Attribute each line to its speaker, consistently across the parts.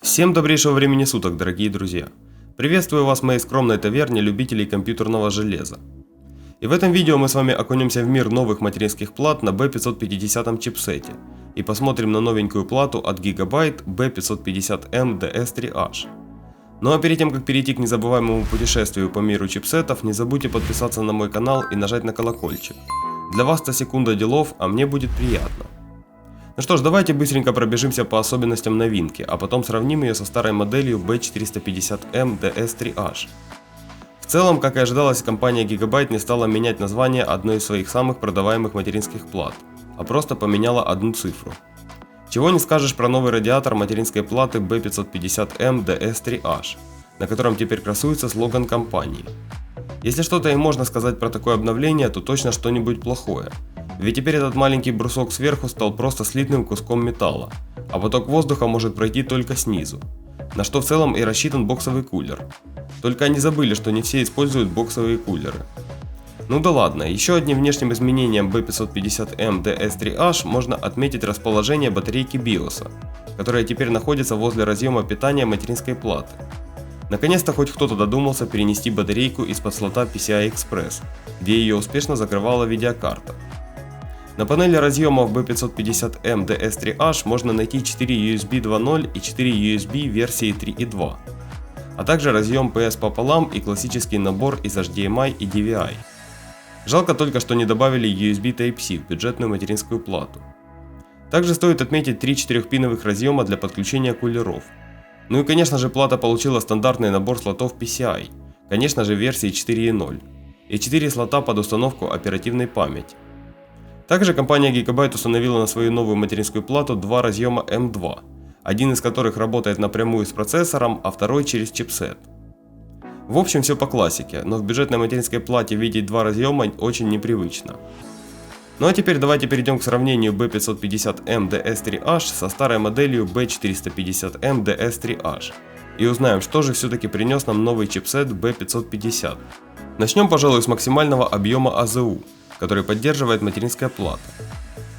Speaker 1: Всем добрейшего времени суток, дорогие друзья! Приветствую вас в моей скромной таверне любителей компьютерного железа. И в этом видео мы с вами окунемся в мир новых материнских плат на B550 чипсете и посмотрим на новенькую плату от Gigabyte B550M DS3H. Ну а перед тем, как перейти к незабываемому путешествию по миру чипсетов, не забудьте подписаться на мой канал и нажать на колокольчик. Для вас-то секунда делов, а мне будет приятно. Ну что ж, давайте быстренько пробежимся по особенностям новинки, а потом сравним ее со старой моделью B450M DS3H. В целом, как и ожидалось, компания Gigabyte не стала менять название одной из своих самых продаваемых материнских плат, а просто поменяла одну цифру. Чего не скажешь про новый радиатор материнской платы B550M DS3H, на котором теперь красуется слоган компании. Если что-то и можно сказать про такое обновление, то точно что-нибудь плохое. Ведь теперь этот маленький брусок сверху стал просто слитным куском металла, а поток воздуха может пройти только снизу, на что в целом и рассчитан боксовый кулер. Только они забыли, что не все используют боксовые кулеры. Ну да ладно, еще одним внешним изменением B550M DS3H можно отметить расположение батарейки BIOS, которая теперь находится возле разъема питания материнской платы. Наконец-то хоть кто-то додумался перенести батарейку из-под слота PCI Express, где ее успешно закрывала видеокарта. На панели разъемов B550M DS3H можно найти 4 USB 2.0 и 4 USB версии 3.2, а также разъем PS пополам и классический набор из HDMI и DVI. Жалко только, что не добавили USB Type-C в бюджетную материнскую плату. Также стоит отметить 3 4-пиновых разъема для подключения кулеров. Ну и конечно же плата получила стандартный набор слотов PCI, конечно же версии 4.0, и 4 слота под установку оперативной памяти. Также компания Gigabyte установила на свою новую материнскую плату два разъема M2, один из которых работает напрямую с процессором, а второй через чипсет. В общем, все по классике, но в бюджетной материнской плате видеть два разъема очень непривычно. Ну а теперь давайте перейдем к сравнению B550M DS3H со старой моделью B450M DS3H и узнаем, что же все-таки принес нам новый чипсет B550. Начнем, пожалуй, с максимального объема АЗУ, который поддерживает материнская плата.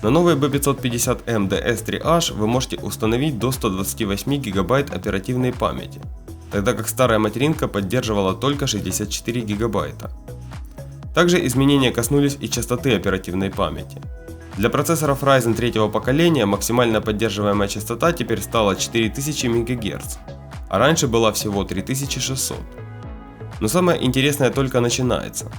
Speaker 1: На новой B550M DS3H вы можете установить до 128 ГБ оперативной памяти, тогда как старая материнка поддерживала только 64 ГБ. Также изменения коснулись и частоты оперативной памяти. Для процессоров Ryzen 3 поколения максимально поддерживаемая частота теперь стала 4000 МГц, а раньше была всего 3600. Но самое интересное только начинается.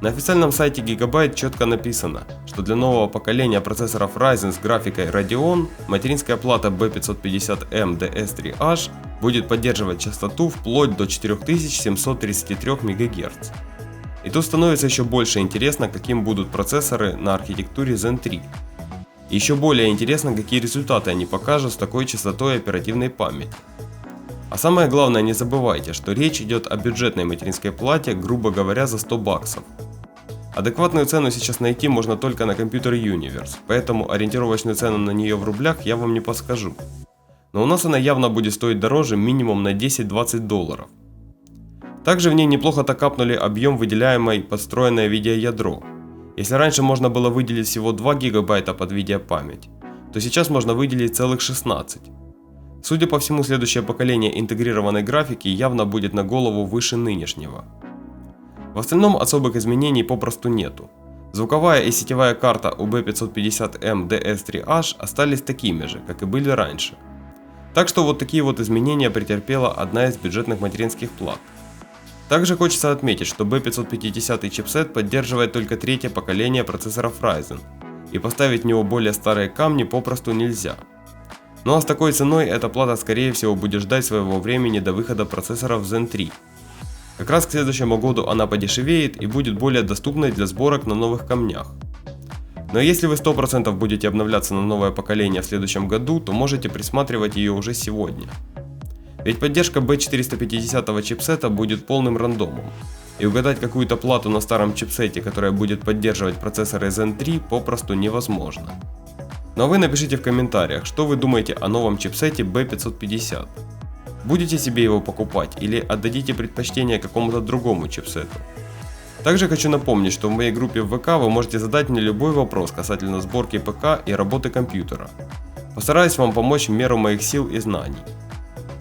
Speaker 1: На официальном сайте Gigabyte четко написано, что для нового поколения процессоров Ryzen с графикой Radeon материнская плата B550M DS3H будет поддерживать частоту вплоть до 4733 МГц. И тут становится еще больше интересно, каким будут процессоры на архитектуре Zen 3. И еще более интересно, какие результаты они покажут с такой частотой оперативной памяти. А самое главное, не забывайте, что речь идет о бюджетной материнской плате, грубо говоря, за 100 баксов. Адекватную цену сейчас найти можно только на Computer Universe, поэтому ориентировочную цену на нее в рублях я вам не подскажу. Но у нас она явно будет стоить дороже минимум на 10-20 долларов. Также в ней неплохо капнули объем выделяемой подстроенное видеоядро. Если раньше можно было выделить всего 2 ГБ под видеопамять, то сейчас можно выделить целых 16. Судя по всему, следующее поколение интегрированной графики явно будет на голову выше нынешнего. В остальном особых изменений попросту нету. Звуковая и сетевая карта у B550M DS3H остались такими же, как и были раньше. Так что вот такие вот изменения претерпела одна из бюджетных материнских плат. Также хочется отметить, что B550 чипсет поддерживает только третье поколение процессоров Ryzen, и поставить в него более старые камни попросту нельзя. Ну а с такой ценой эта плата скорее всего будет ждать своего времени до выхода процессоров Zen 3. Как раз к следующему году она подешевеет и будет более доступной для сборок на новых камнях. Но если вы 100% будете обновляться на новое поколение в следующем году, то можете присматривать ее уже сегодня. Ведь поддержка B450 чипсета будет полным рандомом, и угадать какую-то плату на старом чипсете, которая будет поддерживать процессоры Zen 3, попросту невозможно. Но вы напишите в комментариях, что вы думаете о новом чипсете B550. Будете себе его покупать или отдадите предпочтение какому-то другому чипсету? Также хочу напомнить, что в моей группе в ВК вы можете задать мне любой вопрос касательно сборки ПК и работы компьютера. Постараюсь вам помочь в меру моих сил и знаний.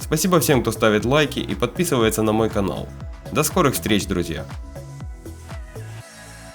Speaker 1: Спасибо всем, кто ставит лайки и подписывается на мой канал. До скорых встреч, друзья!